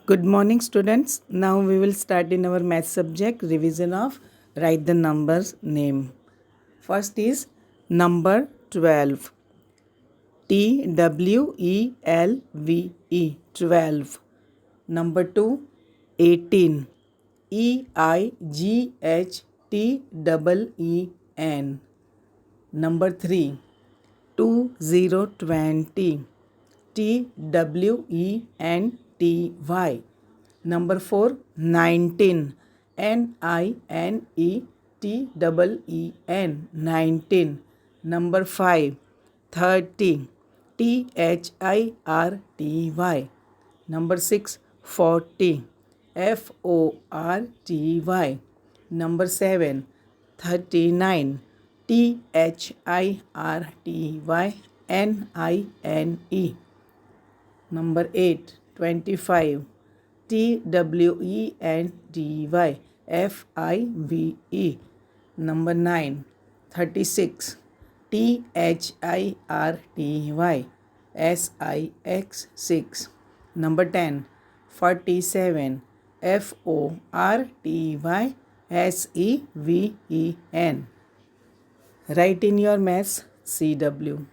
Good morning, students. Now we will start in our math subject revision of write the numbers name. First is number 12. TWELVE 12. Number 2 18. EIGHTEEN. Number 3 2020. TWENTY. Number 4 19. NINETEEN 19. Number 5 30. THIRTY. Number 6 40. FORTY. Number 7 39. THIRTYNINE. Number 8 25. TWENTYFIVE. Number 9 36. THIRTYSIX. Number 10 47. FORTYSEVEN. Write in your maths CW.